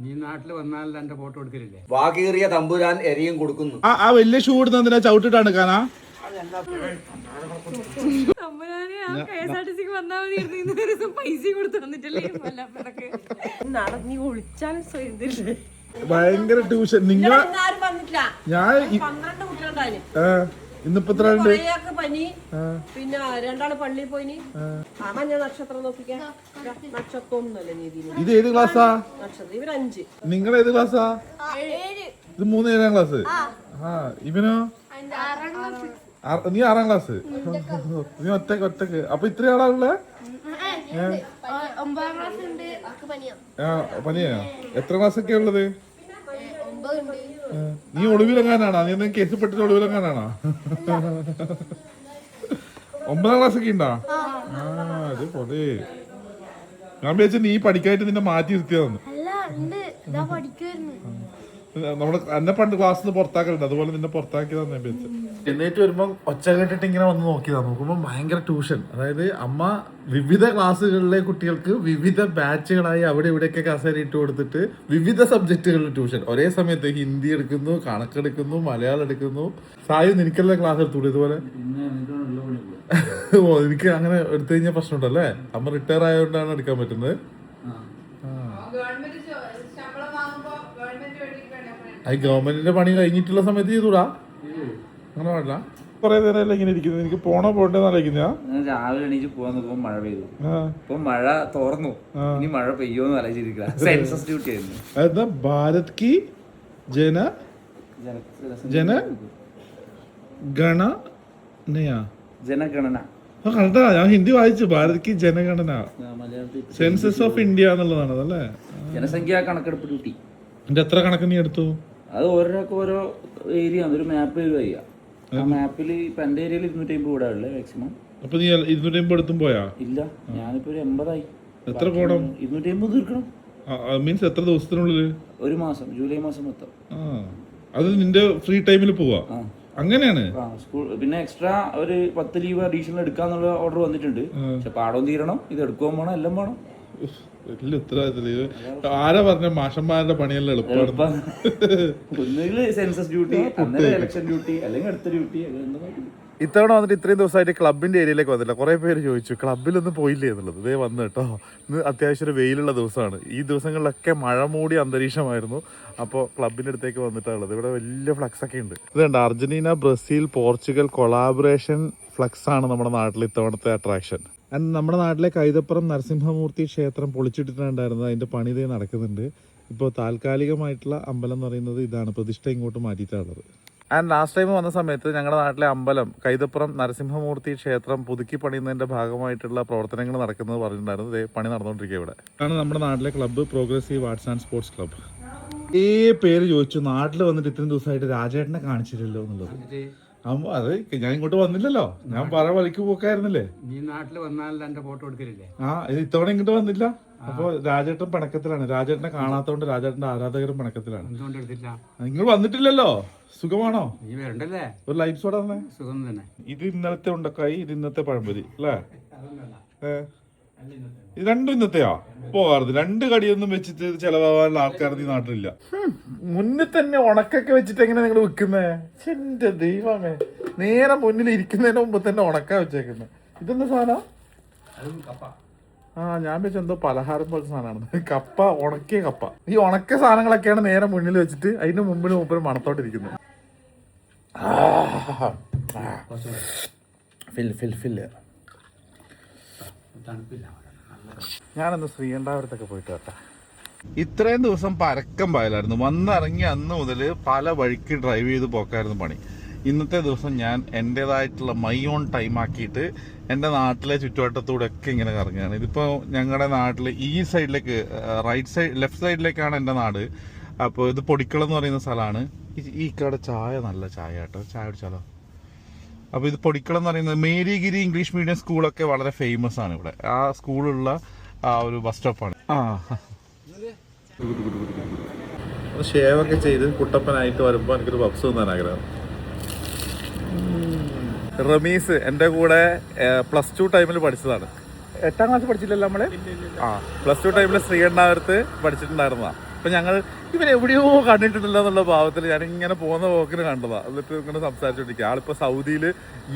നീ നാട്ടിൽ വന്നാൽ എന്റെ ഫോട്ടോ എടുക്കലില്ലേ? വാകീറിയ തമ്പുരാൻ എരിയും കൊടുക്കുന്നു. ആ വലിയ ഷൂ ഇടുന്നതിനാ ചവിട്ടിട്ടാണ് എടുക്കാനാ? ഭയങ്കര ട്യൂഷൻ. നിങ്ങൾ ഞാൻ ഇന്നിപ്പോ എത്ര ഉണ്ട്? പിന്നെ രണ്ടാള് പള്ളിയിൽ പോയിനി. മഞ്ഞ നക്ഷത്രം നോക്കിക്കാൻ നക്ഷത്രം. ഇത് ഏത് ക്ലാസ്സാ? നക്ഷത്രം ഇവര് 5. നിങ്ങൾ ഏത് ക്ലാസ്സാ? ഇത് 3-7 ക്ലാസ്. ആ ഇവനോ? നീ 6ാം ക്ലാസ്. നീ ഒറ്റക്ക്. അപ്പൊ ഇത്ര ആളാണല്ലേ? പനിയാ? എത്ര ക്ലാസ് ഒക്കെ ഉള്ളത്? നീ ഒളിവിലെങ്ങാനാണോ? നീ എന്തെങ്കിലും കേസ് പെട്ടിട്ട് ഒളിവിലെങ്ങാനാണോ? 9ാം ക്ലാസ് ഒക്കെ ഉണ്ടോ? അത് പോലെ ഞാൻ വിചാരിച്ച നീ പഠിക്കാനായിട്ട് നിന്നെ മാറ്റി നിർത്തിയതെന്ന്. നമ്മള് എന്നെ പണ്ട് ക്ലാസ്സിൽ നിന്ന് പുറത്താക്കലുണ്ട്, അതുപോലെ നിന്നെ പുറത്താക്കിയതാന്ന് ഞാൻ വിചാരിച്ചത്. എന്നിട്ട് വരുമ്പോ ഒച്ച കേട്ടിട്ട് ഇങ്ങനെ വന്ന് നോക്കിയതാ. നോക്കുമ്പോ ഭയങ്കര ട്യൂഷൻ. അതായത് അമ്മ വിവിധ ക്ലാസ്സുകളിലെ കുട്ടികൾക്ക് വിവിധ ബാച്ചുകളായി അവിടെ ഇവിടെയൊക്കെ കസേര ഇട്ട് കൊടുത്തിട്ട് വിവിധ സബ്ജക്റ്റുകളിൽ ട്യൂഷൻ. ഒരേ സമയത്ത് ഹിന്ദി എടുക്കുന്നു, കണക്കെടുക്കുന്നു, മലയാളം എടുക്കുന്നു. സായു നിനക്കെല്ലാം ക്ലാസ് എടുത്തു ഇതുപോലെ? ഓ എനിക്ക് അങ്ങനെ എടുത്തു കഴിഞ്ഞാൽ പ്രശ്നമുണ്ടല്ലേ? അമ്മ റിട്ടയർ ആയതുകൊണ്ടാണ് എടുക്കാൻ പറ്റുന്നത്. അത് ഗവൺമെന്റിന്റെ പണി കഴിഞ്ഞിട്ടുള്ള സമയത്ത് ചെയ്തൂടാ? അങ്ങനെ പാടില്ല. കൊറേ നേരം ഇങ്ങനെ ഇരിക്കുന്നത്. എനിക്ക് പോണ്ടേന്ന് ആലോചിക്കുന്ന. രാവിലെ എണീച്ച് പോവാൻ നോക്കുമ്പോ മഴ പെയ്തു. ഇപ്പൊ മഴ തോർന്നു. ഇനി മഴ പെയ്യോന്ന് ആലോചിച്ചിരിക്കുക. സെൻസസ് ഡ്യൂട്ടി ആയിരുന്നു. ഭാരത് കി ജനഗണന. കണ്ടാ ഞാൻ ഹിന്ദി വായിച്ചു. ഭാരത് കി ജനഗണന, സെൻസസ് ഓഫ് ഇന്ത്യ എന്നുള്ളതാണ് അതല്ലേ? ജനസംഖ്യാ കണക്കെടുപ്പ് ഡ്യൂട്ടി. എന്റെ എത്ര കണക്ക് നീ എടുത്തു? അത് ഓരോക്കെ ഓരോ ഏരിയ ഒരു മാപ്പ് തരുക. ആ മാപ്പില് ഇപ്പൊ എന്റെ ഏരിയയിൽ 250 വീടാ ഉള്ളത് മാക്സിമം. അപ്പൊ നീ 250 എടുത്തും പോയാ? ഇല്ല, ഞാനിപ്പോ ഒരു 80 ആയി. എത്ര പോണം? 250 തീർക്കണം. മീൻസ് എത്ര ദിവസത്തിനുള്ളിൽ? ഒരു മാസം, ജൂലൈ മാസം മൊത്തം. അത് നിന്റെ ഫ്രീ ടൈമിൽ പോവാ? അങ്ങനെയാണ്. പിന്നെ എക്സ്ട്രാ ഒരു 10 ലീവ് അഡീഷണൽ എടുക്കാന്നുള്ള ഓർഡർ വന്നിട്ടുണ്ട്. പക്ഷെ പാടവും തീരണം, ഇത് എടുക്കുകയും വേണം, എല്ലാം വേണം. വലിയ ഉത്തരവാദിത്തം. ആരാ പറഞ്ഞ മാഷന്മാരുടെ പണിയെല്ലാം എളുപ്പമാണ്? ഒന്നുകിൽ സെൻസസ് ഡ്യൂട്ടി, ഇലക്ഷൻ ഡ്യൂട്ടി, അല്ലെങ്കിൽ അടുത്ത ഡ്യൂട്ടി. ഇത്തവണ വന്നിട്ട് ഇത്രയും ദിവസമായിട്ട് ക്ലബിന്റെ ഏരിയയിലേക്ക് വന്നില്ല. കുറെ പേര് ചോദിച്ചു ക്ലബിലൊന്നും പോയില്ലേ എന്നുള്ളത്. ഇതേ വന്നു കേട്ടോ. ഇന്ന് അത്യാവശ്യം ഒരു വെയിലുള്ള ദിവസമാണ്. ഈ ദിവസങ്ങളിലൊക്കെ മഴ മൂടി അന്തരീക്ഷമായിരുന്നു. അപ്പോൾ ക്ലബിന്റെ അടുത്തേക്ക് വന്നിട്ടുള്ളത്. ഇവിടെ വലിയ ഫ്ലക്സ് ഒക്കെ ഉണ്ട്. ഇതുണ്ട് Argentina, Brazil, Portugal collaboration flux ആണ് നമ്മുടെ നാട്ടിൽ ഇത്തവണത്തെ അട്രാക്ഷൻ. ആൻഡ് നമ്മുടെ നാട്ടിലെ കൈതപ്പുറം നരസിംഹമൂർത്തി ക്ഷേത്രം പൊളിച്ചിട്ടിട്ടുണ്ടായിരുന്നത്. അതിന്റെ പണി ഇതേ നടക്കുന്നുണ്ട്. ഇപ്പോൾ താൽക്കാലികമായിട്ടുള്ള അമ്പലം എന്ന് പറയുന്നത് ഇതാണ്. പ്രതിഷ്ഠ ഇങ്ങോട്ട് മാറ്റിയിട്ടുള്ളത്. ആൻഡ് ലാസ്റ്റ് ടൈം വന്ന സമയത്ത് ഞങ്ങളുടെ നാട്ടിലെ അമ്പലം കൈതപ്പുറം നരസിംഹമൂർത്തി ക്ഷേത്രം പുതുക്കി പണിയുന്നതിന്റെ ഭാഗമായിട്ടുള്ള പ്രവർത്തനങ്ങൾ നടക്കുന്നത് പറഞ്ഞിട്ടുണ്ടായിരുന്നു. ഇതേ പണി നടന്നുകൊണ്ടിരിക്കുക. ഇവിടെ ആണ് നമ്മുടെ നാട്ടിലെ club, progressive arts and sports club. ഈ പേര് ചോദിച്ചു. നാട്ടിൽ വന്നിട്ട് ഇത്രയും ദിവസമായിട്ട് രാജേട്ടനെ കാണിച്ചില്ലല്ലോ എന്നുള്ളത്. അതെ, ഞാൻ ഇങ്ങോട്ട് വന്നില്ലല്ലോ. ഞാൻ പല വഴിക്ക് പോക്കായിരുന്നില്ലേ? നീ നാട്ടിൽ വന്നാൽ എന്റെ ഫോട്ടോ എടുക്കലില്ലേ? ഇത് ഇത്തവണ ഇങ്ങോട്ട് വന്നില്ല. അപ്പൊ രാജേട്ടൻ പിണക്കത്തിലാണ്. രാജേട്ടനെ കാണാത്തോണ്ട് രാജേട്ടന്റെ ആരാധകരും പിണക്കത്തിലാണ്. എന്തുകൊണ്ട് എടുത്തില്ല? നിങ്ങൾ വന്നിട്ടില്ലല്ലോ. സുഖമാണോ? നീ വരണ്ടല്ലേ? ഒരു ലൈഫ് സോഡ തന്നെ. സുഖം തന്നെ. ഇത് ഇന്നലത്തെ ഉണ്ടക്കായി, ഇത് ഇന്നത്തെ പഴംപൊരി അല്ലേ? ഇത് രണ്ടും ഇന്നത്തെയാ? പോകാറുണ്ട്. 2 കടിയൊന്നും വെച്ചിട്ട് ചെലവാകാനുള്ള ആൾക്കാർ ഈ നാട്ടിലില്ല. മുന്നിൽ തന്നെ ഉണക്കൊക്കെ വെച്ചിട്ട് എങ്ങനെ നിങ്ങൾ വെക്കുന്നേ? എന്റെ ദൈവമേ, നേരെ മുന്നിൽ ഇരിക്കുന്നതിന് മുമ്പ് തന്നെ ഉണക്ക വെച്ചേക്കുന്നത്. ഇതെന്താ സാധനം? ഞാൻ വെച്ച എന്തോ പലഹാരം പോലത്തെ സാധനമാണ്. കപ്പ, ഉണക്കിയ കപ്പ. ഈ ഉണക്കിയ സാധനങ്ങളൊക്കെയാണ് നേരെ മുന്നിൽ വെച്ചിട്ട് അതിന്റെ മുമ്പിൽ മൂപ്പര് ഫില്ല്. ഞാനന്ന് ശ്രീകണ്ഠാപുരത്തൊക്കെ പോയിട്ട് കേട്ടാ. ഇത്രയും ദിവസം പരക്കം പായലായിരുന്നു. വന്നിറങ്ങി അന്ന് മുതൽ പല വഴിക്ക് ഡ്രൈവ് ചെയ്ത് പോക്കായിരുന്നു പണി. ഇന്നത്തെ ദിവസം ഞാൻ എൻ്റെതായിട്ടുള്ള മൈ ഓൺ ടൈം ആക്കിയിട്ട് എൻ്റെ നാട്ടിലെ ചുറ്റുവട്ടത്തൂടെ ഒക്കെ ഇങ്ങനെ കറങ്ങുകയാണ്. ഇതിപ്പോൾ ഞങ്ങളുടെ നാട്ടിൽ ഈ സൈഡിലേക്ക് ലെഫ്റ്റ് സൈഡിലേക്കാണ് എൻ്റെ നാട്. അപ്പോൾ ഇത് പൊടിക്കളം എന്ന് പറയുന്ന സ്ഥലമാണ്. ഈ കട ചായ നല്ല ചായ കേട്ടോ. ചായ കുടിച്ചാലോ? അപ്പോൾ ഇത് പൊടിക്കളം എന്ന് പറയുന്നത് മേരിഗിരി ഇംഗ്ലീഷ് മീഡിയം സ്കൂളൊക്കെ വളരെ ഫേമസ് ആണ് ഇവിടെ. ആ സ്കൂളുള്ള ആ ഒരു ബസ് സ്റ്റോപ്പാണ്. ഷേവൊക്കെ ചെയ്ത് കുട്ടപ്പനായിട്ട് വരുമ്പോൾ എനിക്കൊരു പപ്സ് തന്നാൻ ആഗ്രഹം. റമീസ് എൻ്റെ കൂടെ +2 ടൈമിൽ പഠിച്ചതാണ്. 8ാം ക്ലാസ് പഠിച്ചില്ലല്ലോ നമ്മള്? +2 ടൈമിൽ ശ്രീകണ്ഠാപുരത്ത് പഠിച്ചിട്ടുണ്ടായിരുന്നതാണ്. അപ്പം ഞങ്ങൾ ഇവരെവിടെയോ കണ്ടിട്ടുണ്ടല്ലോ എന്നുള്ള ഭാവത്തിൽ ഞാനിങ്ങനെ പോകുന്ന പോക്കിന് കണ്ടതാണ്. എന്നിട്ട് ഇങ്ങനെ സംസാരിച്ചോണ്ടിരിക്കുക. ആളിപ്പോൾ സൗദിയിൽ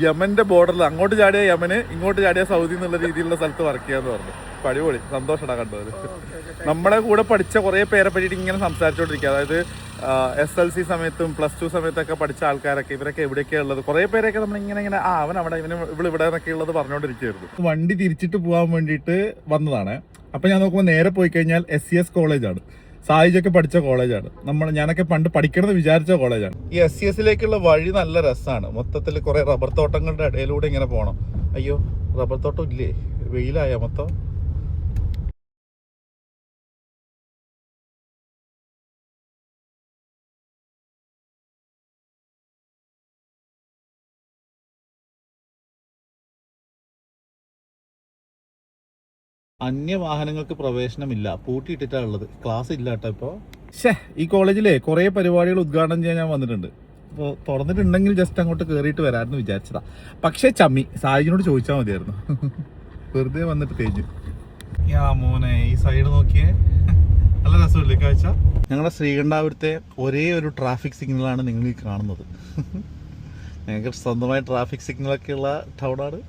യമൻ്റെ ബോർഡറിൽ അങ്ങോട്ട് ചാടിയ യമന്, ഇങ്ങോട്ട് ചാടിയ സൗദി എന്നുള്ള രീതിയിലുള്ള സ്ഥലത്ത് വർക്ക് ചെയ്യാന്ന് പറഞ്ഞു. അപ്പോൾ അടിപൊളി, സന്തോഷമാണ് കണ്ടത്. നമ്മളെ കൂടെ പഠിച്ച കുറേ പേരെ പറ്റിയിട്ട് ഇങ്ങനെ സംസാരിച്ചോണ്ടിരിക്കുക. അതായത് SLC സമയത്തും +2 സമയത്തൊക്കെ പഠിച്ച ആൾക്കാരൊക്കെ ഇവരൊക്കെ എവിടെയൊക്കെയാണ് ഉള്ളത്. കുറേ പേരൊക്കെ നമ്മളിങ്ങനെ അവൻ അവിടെ ഇവിടെ എന്നൊക്കെ ഉള്ളത് പറഞ്ഞുകൊണ്ടിരിക്കുകയായിരുന്നു. വണ്ടി തിരിച്ചിട്ട് പോകാൻ വേണ്ടിയിട്ട് വന്നതാണ്. അപ്പം ഞാൻ നോക്കുമ്പോൾ നേരെ പോയി കഴിഞ്ഞാൽ SES കോളേജാണ്. സായിജൊക്കെ പഠിച്ച കോളേജാണ്. ഞാനൊക്കെ പണ്ട് പഠിക്കണമെന്ന് വിചാരിച്ച കോളേജാണ്. ഈ SESലേക്കുള്ള വഴി നല്ല രസമാണ്. മൊത്തത്തിൽ കുറേ റബ്ബർ തോട്ടങ്ങളുടെ ഇടയിലൂടെ ഇങ്ങനെ പോകണം. അയ്യോ, റബ്ബർ തോട്ടം ഇല്ലേ? വെയിലായ മൊത്തം. അന്യവാഹനങ്ങൾക്ക് പ്രവേശനമില്ല, പൂട്ടിയിട്ടിട്ടാണ് ഉള്ളത്. ക്ലാസ് ഇല്ല കേട്ടോ ഇപ്പോൾ. ഈ കോളേജിലെ കുറേ പരിപാടികൾ ഉദ്ഘാടനം ചെയ്യാൻ ഞാൻ വന്നിട്ടുണ്ട്. അപ്പോൾ തുറന്നിട്ടുണ്ടെങ്കിൽ ജസ്റ്റ് അങ്ങോട്ട് കയറിയിട്ട് വരാമെന്ന് വിചാരിച്ചതാ. പക്ഷേ ചമ്മി സായിജിനോട് ചോദിച്ചാൽ മതിയായിരുന്നു. വെറുതെ വന്നിട്ട് കഴിഞ്ഞു. മോനെ ഈ സൈഡ് നോക്കിയേ, നല്ല രസമില്ലേ കാഴ്ച. ഞങ്ങളുടെ ശ്രീകണ്ഠാപുരത്തെ ഒരേ ഒരു ട്രാഫിക് സിഗ്നലാണ് നിങ്ങൾ ഈ കാണുന്നത്. ഞങ്ങൾക്ക് സ്വന്തമായി ട്രാഫിക് സിഗ്നലൊക്കെ ഉള്ള ടൗണാണ്.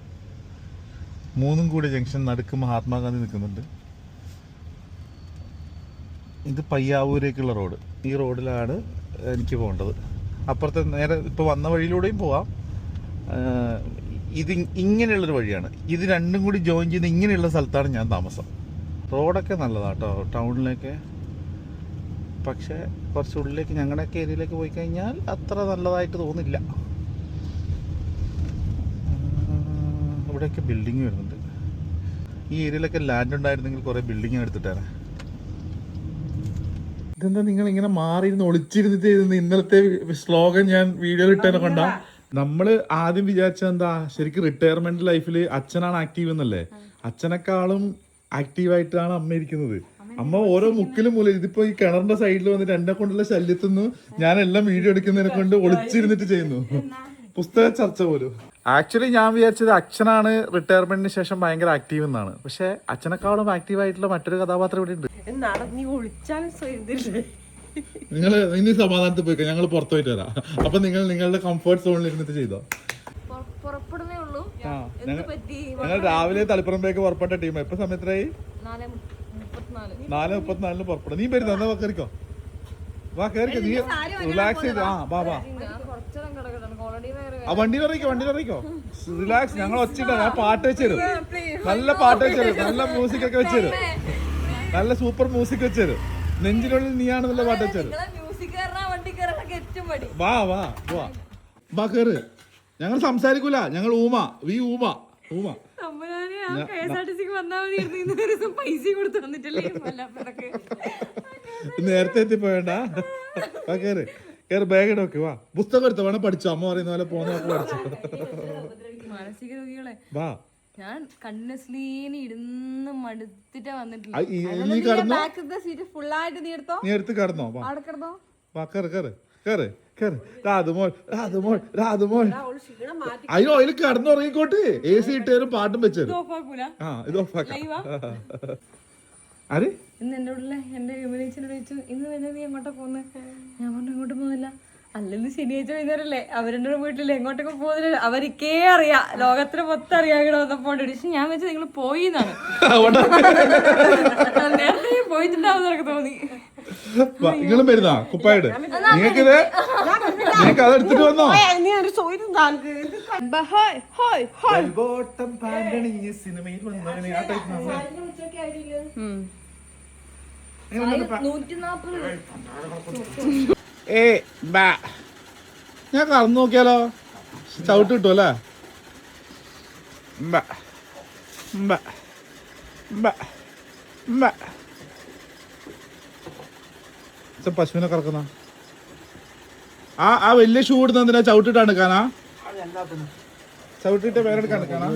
3 കൂടി ജംഗ്ഷൻ നടുക്ക് മഹാത്മാഗാന്ധി നിൽക്കുന്നുണ്ട്. ഇത് പയ്യാവൂരേക്കുള്ള റോഡ്. ഈ റോഡിലാണ് എനിക്ക് പോകേണ്ടത്. അപ്പുറത്തെ നേരെ ഇപ്പോൾ വന്ന വഴിയിലൂടെയും പോവാം. ഇത് ഇങ്ങനെയുള്ളൊരു വഴിയാണ്. ഇത് രണ്ടും കൂടി ജോയിൻ ചെയ്ത് ഇങ്ങനെയുള്ള സ്ഥലത്താണ് ഞാൻ താമസം. റോഡൊക്കെ നല്ലതാണ് കേട്ടോ ടൗണിലേക്ക്. പക്ഷേ കുറച്ച് ഉള്ളിലേക്ക് ഞങ്ങളുടെയൊക്കെ ഏരിയയിലേക്ക് പോയി കഴിഞ്ഞാൽ അത്ര നല്ലതായിട്ട് തോന്നില്ല. ഇവിടെയൊക്കെ ബിൽഡിങ് വരുന്നുണ്ട്. ഈ ഏരിയയിലൊക്കെ ലാൻഡ് ഉണ്ടായിരുന്നെങ്കിൽ കുറേ ബിൽഡിങ് എടുത്തിട്ടാണ്. ഇതെന്താ നിങ്ങൾ ഇങ്ങനെ മാറിയിരുന്ന് ഒളിച്ചിരുന്നിട്ട് ഇന്നലത്തെ സ്ലോഗൻ ഞാൻ വീഡിയോയിൽ ഇട്ടതിനെ കൊണ്ടാ. നമ്മള് ആദ്യം വിചാരിച്ചത് എന്താ, ശരിക്കും റിട്ടയർമെന്റ് ലൈഫിൽ അച്ഛനാണ് ആക്റ്റീവ് എന്നല്ലേ. അച്ഛനെക്കാളും ആക്റ്റീവായിട്ടാണ് അമ്മ ഇരിക്കുന്നത്. അമ്മ ഓരോ മുക്കിലും മൂലം, ഇതിപ്പോ ഈ കിണറിന്റെ സൈഡിൽ വന്നിട്ട് എന്നെ കൊണ്ടുള്ള ശല്യത്തിന്ന് ഞാൻ എല്ലാം വീഡിയോ എടുക്കുന്നതിനെ കൊണ്ട് ഒളിച്ചിരുന്നിട്ട് ചെയ്യുന്നു. പുസ്തക ചർച്ച പോലും. ആക്ച്വലി ഞാൻ വിചാരിച്ചത് അച്ഛനാണ് റിട്ടയർമെന്റിന് ശേഷം ഭയങ്കര ആക്റ്റീവ് എന്നാണ്. പക്ഷെ അച്ഛനെക്കാളും ആക്റ്റീവ് ആയിട്ടുള്ള മറ്റൊരു കഥാപാത്രം ഇവിടെ ഉണ്ട്. നിങ്ങൾ ഇനി സമാധാനത്തിൽ പോയിക്കോ, ഞങ്ങൾ പുറത്തു പോയിട്ട് വരാം. അപ്പൊ നിങ്ങൾ നിങ്ങളുടെ കംഫർട്ട് സോണിൽ ഇരുന്നിട്ട് ചെയ്തോ. ഞങ്ങൾ രാവിലെ തളിപ്പറമ്പേക്ക് പുറപ്പെട്ട ടീം. എപ്പോ സമയത്തായി? 4:34 പുറപ്പെടും. നീ വരുന്ന എന്നാ കയറിക്കോ, വാ കയറിക്കോ, നീ റിലാക്സ് ചെയ്ത്. വാ ആ വണ്ടിയിലിറങ്ങിക്കോ റിലാക്സ്. ഞങ്ങൾ ഒച്ചിട്ടാ, ഞാൻ പാട്ട് വെച്ചുതരും, നല്ല പാട്ട് വെച്ചുതരും, നല്ല മ്യൂസിക് ഒക്കെ വെച്ചുതരും, നല്ല സൂപ്പർ മ്യൂസിക് വെച്ചുതരും. നെഞ്ചിനുള്ളിൽ നീയാണെന്നുള്ള പാട്ട് വെച്ചുതരും. വാ കേറ്. ഞങ്ങൾ സംസാരിക്കൂല, ഞങ്ങൾ ഊമ. നേരത്തെ എത്തിപ്പോയണ്ട. വാ കേറ് ബാഗ് ഇടൊക്കെ. വാ പുസ്തകം എടുത്തോ, വേണം പഠിച്ചോ. അമ്മ പറയുന്ന പോലെ പോന്നൊക്കെ പഠിച്ചോ. മാനസിക രോഗികളെ ഞാൻ കണ്ടിന്യൂസ്ലി ഇരുന്ന് മടുത്തിട്ടാ വന്നിട്ടില്ല. നീ എടുത്ത് കടന്നോ. വാ കേറ്. രാധുമോൾ അയ്യോ അതിൽ കിടന്നുറങ്ങിക്കോട്ട്. AC ഇട്ടേരും പാട്ടും വെച്ചേരും. ഇത് ഓഫാക്കാം. ആര് ഇന്ന് എന്റെ കൂടെ എന്റെ വിമലേച്ചനോട് ചോദിച്ചു, ഇന്ന് തന്നെ നീ എങ്ങോട്ടാ പോന്നെ? ഞാൻ പറഞ്ഞു എങ്ങോട്ട് പോകുന്നില്ല. അല്ലെങ്കിൽ ശനിയാഴ്ച വൈകുന്നേരല്ലേ, അവരെന്റെ വീട്ടിൽ എങ്ങോട്ടൊക്കെ പോകുന്നില്ല. അവർക്കേ അറിയാം, ലോകത്തിന് മൊത്തം അറിയാം ഇവിടെ വന്നപ്പോ. ഞാൻ വെച്ചാൽ നിങ്ങൾ പോയിന്നാണ്. നേരത്തെ പോയിട്ടുണ്ടാവും എനിക്ക് തോന്നി. നിങ്ങളും വരുന്നാ കുപ്പായിട്ട് നിങ്ങൾക്ക് അത് എടുത്തിട്ട് വന്നോ. സിനിമയിൽ ഞാൻ കറന്നു നോക്കിയാലോ, ചവിട്ട് കിട്ടുമല്ലേ. പശുവിനെ കറക്കുന്ന ആ വലിയ ഷൂ ഇടുന്ന എന്തിനാ? ചവിട്ടിട്ട് എടുക്കാനാ? ചവിട്ടിട്ട് വേറെ എടുക്കാൻ എടുക്കാനാ?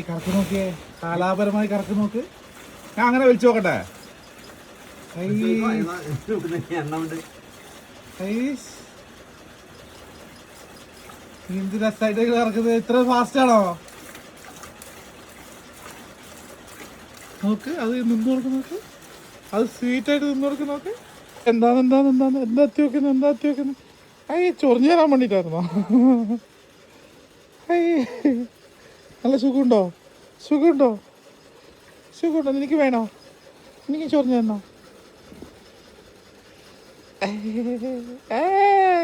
കറക്കി നോക്കിയേ, കലാപരമായി കറക്കി നോക്ക്. ഞാൻ അങ്ങനെ വിളിച്ചു നോക്കട്ടെ. എന്ത് രസമായിട്ട് കറക്കുന്നത്. ഇത്ര ഫാസ്റ്റ് ആണോ? നോക്ക്, അത് നിന്ന് നോക്ക്. അത് സ്വീറ്റായിട്ട് തിന്നു കൊടുക്കുന്ന നോക്ക്. എന്താ എത്തി വെക്കുന്നത് അയ്യ ചൊറിഞ്ഞു തരാൻ വേണ്ടിട്ടായിരുന്നോ? നല്ല സുഖമുണ്ടോ? നിനക്ക് വേണോ? എനിക്ക് ചൊറിഞ്ഞു തന്നോ?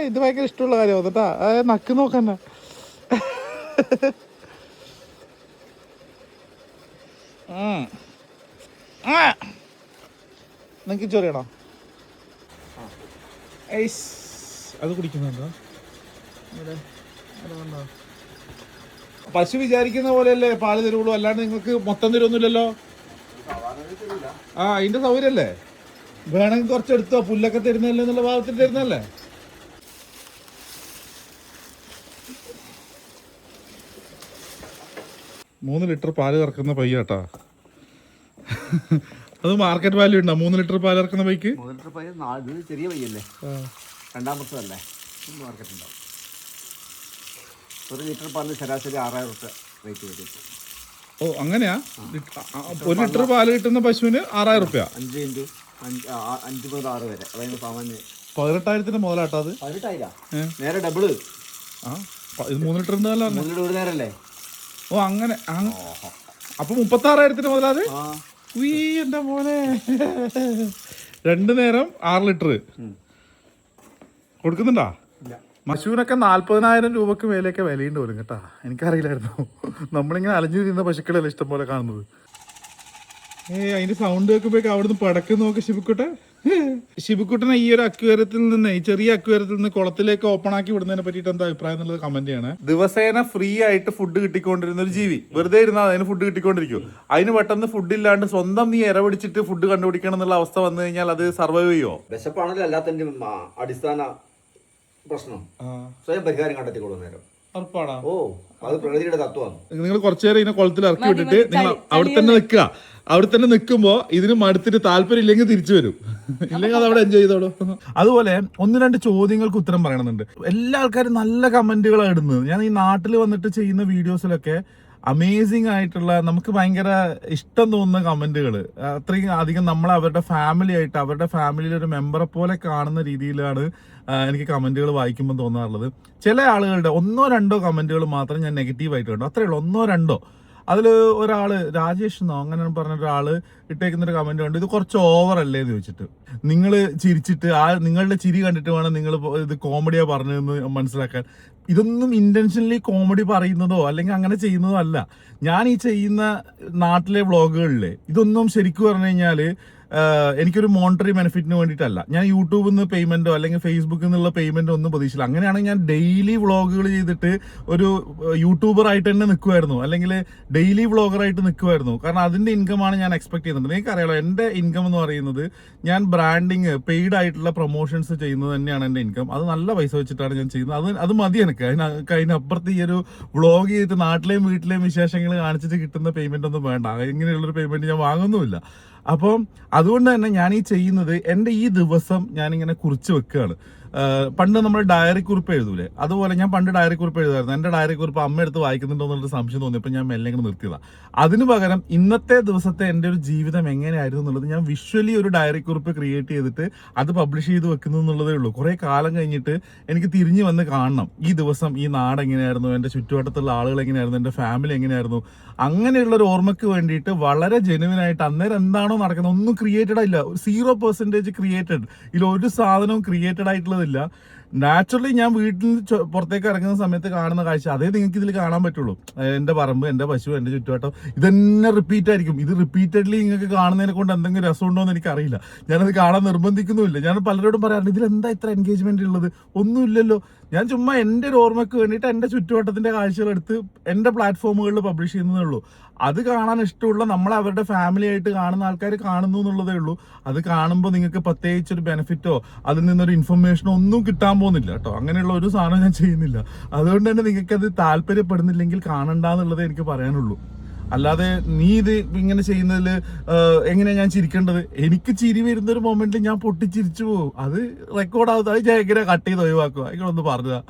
ഇത് ഭയങ്കര ഇഷ്ടമുള്ള കാര്യമാണ് കേട്ടാ. നക്ക് നോക്കന്നെ. നിനക്ക് ചൊറിയണോ? അത് കുടിക്കുന്നുണ്ടോ? പശു വിചാരിക്കുന്ന പോലെയല്ലേ പാല് തരുള്ളൂ, അല്ലാണ്ട് നിങ്ങൾക്ക് മൊത്തം തരുമൊന്നുമില്ലല്ലോ. അതിന്റെ സൗകര്യല്ലേ? വേണമെങ്കിൽ കുറച്ചെടുത്തോ, പുല്ലൊക്കെ തരുന്നല്ലേ എന്നുള്ള ഭാഗത്തിൽ തരുന്നല്ലേ. $3 ലിറ്റർ പാല് കറക്കുന്ന പയ്യാട്ടാ. അത് മാർക്കറ്റ് വാല്യൂ ഉണ്ടോ 3 ലിറ്റർ പാല് ഇറക്കുന്ന ബൈക്ക്? 3 ലിറ്റർ പൈ ചെറിയ പയ്യല്ലേ, രണ്ടാമത്തല്ലേ, മാർക്കറ്റ് ഉണ്ടാവും. 1 ലിറ്റർ പാലിന് ശരാശരി 6000 രൂപ റേറ്റ് വരും. ഓ അങ്ങനെയാ? 1 ലിറ്റർ പാല് കിട്ടുന്ന പശുവിന് 6000 രൂപ. 5 × 5 മുതൽ 6 വരെ, അതായത് സാമാന്യം 18,000 മുതലാട്ടാ അത്. 18,000 നേരെ ഡബിള്. ഇത് 3 ലിറ്റർ 3 ലിറ്റർ ഒരു നേരല്ലേ? ഓ അങ്ങനെ. അപ്പൊ 36,000 മുതലാത്. എന്റെ മോനെ, 2 നേരം 6 ലിറ്റർ കൊടുക്കുന്നുണ്ടാ? പശുവിനൊക്കെ 40,000 രൂപക്ക് മേലെയൊക്കെ വിലയുണ്ട് പോലും കേട്ടാ. എനിക്കറിയില്ലായിരുന്നു. നമ്മളിങ്ങനെ അലഞ്ഞു തിരിയുന്ന പശുക്കളല്ലേ ഇഷ്ടം പോലെ കാണുന്നത്. അതിന്റെ സൗണ്ട് കേൾക്കുമ്പോഴേക്കും അവിടുന്ന് പടക്കം നോക്ക് ശിബുക്കുട്ടനെ ഈ ഒരു അക്വേറിയത്തിൽ നിന്ന്, ഈ ചെറിയ അക്വേറിയത്തിൽ നിന്ന് കുളത്തിലേക്ക് ഓപ്പൺ ആക്കി വിടുന്നതിനെ പറ്റിയിട്ട് എന്താ അഭിപ്രായം എന്നുള്ളത് കമന്റ് ചെയ്യണേ. ദിവസേന ഫ്രീ ആയിട്ട് ഫുഡ് കിട്ടിക്കൊണ്ടിരുന്ന ഒരു ജീവി വെറുതെ ഇരുന്നാൽ അതിന് ഫുഡ് കിട്ടിക്കൊണ്ടിരിക്കും. അതിന് പെട്ടെന്ന് ഫുഡ് ഇല്ലാണ്ട് സ്വന്തം നീ ഇര പിടിച്ചിട്ട് ഫുഡ് കണ്ടുപിടിക്കണം എന്നുള്ള അവസ്ഥ വന്നു കഴിഞ്ഞാൽ അത് സർവൈവ് ചെയ്യുമോ? വിശപ്പാണല്ലോ എല്ലാത്തിന്റെയും അടിസ്ഥാന പ്രശ്നം. സ്വയം പരിഹാരം കണ്ടെത്തിക്കൊള്ളും നേരം. ഓ, അത് പ്രകൃതിയുടെ തത്വമാണ്. നിങ്ങൾ കുറച്ചു നേരം ഇതിനെ കുളത്തിൽ ഇറക്കി വിട്ടിട്ട് നിങ്ങൾ അവിടെ തന്നെ നിൽക്കുക. അവിടെ തന്നെ നിൽക്കുമ്പോ ഇതിന് മടുത്തിട്ട് താല്പര്യം ഇല്ലെങ്കിൽ തിരിച്ചു വരും, ഇല്ലെങ്കിൽ അത് അവിടെ എൻജോയ് ചെയ്തോളൂ. അതുപോലെ 1-2 ചോദ്യങ്ങൾക്ക് ഉത്തരം പറയണമെന്നുണ്ട്. എല്ലാ ആൾക്കാരും നല്ല കമന്റുകളാണ് ഇടുന്നത്. ഞാൻ ഈ നാട്ടിൽ വന്നിട്ട് ചെയ്യുന്ന വീഡിയോസിലൊക്കെ അമേസിങ് ആയിട്ടുള്ള, നമുക്ക് ഭയങ്കര ഇഷ്ടം തോന്നുന്ന കമന്റുകൾ, അത്രയും അധികം നമ്മളെ അവരുടെ ഫാമിലി ആയിട്ട്, അവരുടെ ഫാമിലിയിലെ ഒരു മെമ്പറെ പോലെ കാണുന്ന രീതിയിലാണ് എനിക്ക് കമന്റുകൾ വായിക്കുമ്പോൾ തോന്നാറുള്ളത്. ചില ആളുകളുടെ 1-2 കമന്റുകൾ മാത്രം ഞാൻ നെഗറ്റീവായിട്ട് കണ്ടു, അത്രയേ ഉള്ളൂ, 1-2. അതിൽ ഒരാള് രാജേഷ് എന്നോ അങ്ങനെ പറഞ്ഞൊരാള് ഇട്ടേക്കുന്നൊരു കമന്റ് ഉണ്ട്, ഇത് കുറച്ച് ഓവർ അല്ലേ എന്ന് ചോദിച്ചിട്ട്. നിങ്ങൾ ചിരിച്ചിട്ട് നിങ്ങളുടെ ചിരി കണ്ടിട്ട് വേണം നിങ്ങൾ ഇത് കോമഡിയാ പറഞ്ഞതെന്ന് മനസ്സിലാക്കാൻ. ഇതൊന്നും ഇന്റൻഷനലി കോമഡി പറയുന്നതോ അല്ലെങ്കിൽ അങ്ങനെ ചെയ്യുന്നതോ അല്ല. ഞാൻ ഈ ചെയ്യുന്ന നാട്ടിലെ വ്ളോഗുകളിലെ ഇതൊന്നും ശരിക്കും പറഞ്ഞു കഴിഞ്ഞാല് എനിക്കൊരു മോണിറ്ററി ബെനിഫിറ്റിന് വേണ്ടിയിട്ടല്ല. ഞാൻ യൂട്യൂബിൽ നിന്ന് പേയ്മെന്റോ അല്ലെങ്കിൽ ഫേസ്ബുക്കിൽ നിന്നുള്ള പേയ്മെന്റോ ഒന്നും പ്രതീക്ഷിച്ചില്ല. അങ്ങനെയാണെങ്കിൽ ഞാൻ ഡെയിലി വ്ളോഗുകൾ ചെയ്തിട്ട് ഒരു യൂട്യൂബർ ആയിട്ട് തന്നെ നിൽക്കുമായിരുന്നു, അല്ലെങ്കിൽ ഡെയിലി വ്ളോഗറായിട്ട് നിൽക്കുമായിരുന്നു. കാരണം അതിന്റെ ഇൻകമാണ് ഞാൻ എക്സ്പെക്ട് ചെയ്യുന്നത്. എനിക്കറിയാലോ എൻ്റെ ഇൻകം എന്ന് പറയുന്നത്, ഞാൻ ബ്രാൻഡിങ് പെയ്ഡ് ആയിട്ടുള്ള പ്രൊമോഷൻസ് ചെയ്യുന്നത് തന്നെയാണ് എൻ്റെ ഇൻകം. അത് നല്ല പൈസ വെച്ചിട്ടാണ് ഞാൻ ചെയ്യുന്നത്. അത് മതി എനിക്ക്. അതിനപ്പുറത്ത് ഈ ഒരു വ്ളോഗ് ചെയ്തിട്ട് നാട്ടിലെയും വീട്ടിലെയും വിശേഷങ്ങൾ കാണിച്ചിട്ട് കിട്ടുന്ന പേയ്മെന്റ് ഒന്നും വേണ്ട. ഇങ്ങനെയുള്ളൊരു പേയ്മെന്റ് ഞാൻ വാങ്ങുന്നുമില്ല. അപ്പം അതുകൊണ്ട് തന്നെ ഞാൻ ഈ ചെയ്യുന്നത് എൻ്റെ ഈ ദിവസം ഞാനിങ്ങനെ കുറിച്ച് വെക്കുകയാണ്. പണ്ട് നമ്മൾ ഡയറി കുറിപ്പ് എഴുതൂലേ, അതുപോലെ ഞാൻ പണ്ട് ഡയറി കുറിപ്പ് എഴുതായിരുന്നു. എൻ്റെ ഡയറി കുറിപ്പ് അമ്മ എടുത്ത് വായിക്കുന്നുണ്ടോ എന്നുള്ളൊരു സംശയം തോന്നിയപ്പോൾ ഞാൻ മെല്ലെ ഇങ്ങനെ നിർത്തിയതാണ്. അതിന് പകരം ഇന്നത്തെ ദിവസത്തെ എൻ്റെ ഒരു ജീവിതം എങ്ങനെയായിരുന്നു എന്നുള്ളത് ഞാൻ വിഷ്വലി ഒരു ഡയറി കുറിപ്പ് ക്രിയേറ്റ് ചെയ്തിട്ട് അത് പബ്ലിഷ് ചെയ്ത് വെക്കുന്നു എന്നുള്ളതേ ഉള്ളൂ. കുറേ കാലം കഴിഞ്ഞിട്ട് എനിക്ക് തിരിഞ്ഞു വന്ന് കാണണം ഈ ദിവസം ഈ നാട് എങ്ങനെയായിരുന്നു, എൻ്റെ ചുറ്റുവട്ടത്തുള്ള ആളുകൾ എങ്ങനെയായിരുന്നു, എൻ്റെ ഫാമിലി എങ്ങനെയായിരുന്നു. അങ്ങനെയുള്ള ഒരു ഓർമ്മയ്ക്ക് വേണ്ടിയിട്ട് വളരെ ജെനുവിനായിട്ട് അന്നേരം എന്താണോ നടക്കുന്നത് ഒന്നും ക്രിയേറ്റഡ് ആയില്ല. 0% ക്രിയേറ്റഡ്. ഇതിലൊരു സാധനവും ക്രിയേറ്റഡ് ആയിട്ടുള്ളതില്ല. നാച്ചുറലി ഞാൻ വീട്ടിൽ പുറത്തേക്ക് ഇറങ്ങുന്ന സമയത്ത് കാണുന്ന കാഴ്ച അതേ നിങ്ങൾക്ക് ഇതിൽ കാണാൻ പറ്റുള്ളൂ. എൻ്റെ പറമ്പ്, എൻ്റെ പശു, എൻ്റെ ചുറ്റുവട്ടം, ഇതന്നെ റിപ്പീറ്റ് ആയിരിക്കും. ഇത് റിപ്പീറ്റഡ്ലി നിങ്ങൾക്ക് കാണുന്നതിനെ കൊണ്ട് എന്തെങ്കിലും രസമുണ്ടോ എന്ന് എനിക്കറിയില്ല. ഞാനത് കാണാൻ നിർബന്ധിക്കുന്നുമില്ല. ഞാൻ പലരോടും പറയാറുണ്ട്, ഇതിലെന്താ ഇത്ര എൻഗേജ്മെന്റ് ഉള്ളത്? ഒന്നുമില്ലല്ലോ. ഞാൻ ചുമ്മാ എൻ്റെ ഒരു ഓർമ്മയ്ക്ക് വേണ്ടിയിട്ട് എൻ്റെ ചുറ്റുവട്ടത്തിന്റെ കാഴ്ചകളെടുത്ത് എൻ്റെ പ്ലാറ്റ്ഫോമുകളിൽ പബ്ലിഷ് ചെയ്യുന്നതേ ഉള്ളൂ. അത് കാണാൻ ഇഷ്ടമുള്ള നമ്മളെ അവരുടെ ഫാമിലി ആയിട്ട് കാണുന്ന ആൾക്കാർ കാണുന്നു എന്നുള്ളതേ ഉള്ളൂ. അത് കാണുമ്പോൾ നിങ്ങൾക്ക് പ്രത്യേകിച്ച് ഒരു ബെനിഫിറ്റോ അതിൽ നിന്നൊരു ഇൻഫർമേഷനോ ഒന്നും കിട്ടാൻ പോകുന്നില്ല കേട്ടോ. അങ്ങനെയുള്ള ഒരു സാധനം ഞാൻ ചെയ്യുന്നില്ല. അതുകൊണ്ട് തന്നെ നിങ്ങൾക്ക് അത് താല്പര്യപ്പെടുന്നില്ലെങ്കിൽ കാണണ്ടെന്നുള്ളതേ എനിക്ക് പറയാനുള്ളൂ. അല്ലാതെ നീ ഇത് ഇങ്ങനെ ചെയ്യുന്നതിൽ എങ്ങനെയാ ഞാൻ ചിരിക്കേണ്ടത്? എനിക്ക് ചിരി വരുന്ന ഒരു മൊമെന്റിൽ ഞാൻ പൊട്ടിച്ചിരിച്ചു പോകും. അത് റെക്കോർഡ് ആവുന്നത് അത് ഞാൻ എങ്ങനെ കട്ട് ചെയ്ത് ഒഴിവാക്കുക? ഇങ്ങളൊന്ന് പറഞ്ഞതാ.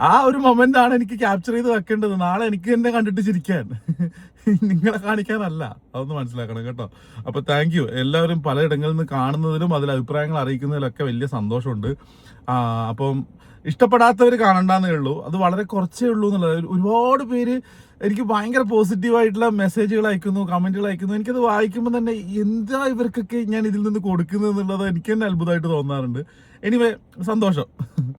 ആ ഒരു മൊമെന്റ് ആണ് എനിക്ക് ക്യാപ്ചർ ചെയ്ത് വെക്കേണ്ടത്, നാളെ എനിക്ക് തന്നെ കണ്ടിട്ട് ചിരിക്കാൻ, നിങ്ങളെ കാണിക്കാനല്ല. അതൊന്ന് മനസ്സിലാക്കണം കേട്ടോ. അപ്പൊ താങ്ക് യു എല്ലാവരും പലയിടങ്ങളിൽ നിന്ന് കാണുന്നതിലും അതിൽ അഭിപ്രായങ്ങൾ അറിയിക്കുന്നതിലൊക്കെ വലിയ സന്തോഷമുണ്ട്. അപ്പം ഇഷ്ടപ്പെടാത്തവർ കാണണ്ടെന്നേ ഉള്ളൂ, അത് വളരെ കുറച്ചേ ഉള്ളൂ എന്നുള്ളത്. ഒരുപാട് പേര് എനിക്ക് ഭയങ്കര പോസിറ്റീവായിട്ടുള്ള മെസ്സേജുകൾ അയക്കുന്നു, കമന്റുകൾ അയക്കുന്നു. എനിക്കത് വായിക്കുമ്പോൾ തന്നെ എന്താ ഇവർക്കൊക്കെ ഞാൻ ഇതിൽ നിന്ന് കൊടുക്കുന്നത് എന്നുള്ളത് എനിക്ക് തന്നെ അത്ഭുതമായിട്ട് തോന്നാറുണ്ട്. എനിവേ സന്തോഷം.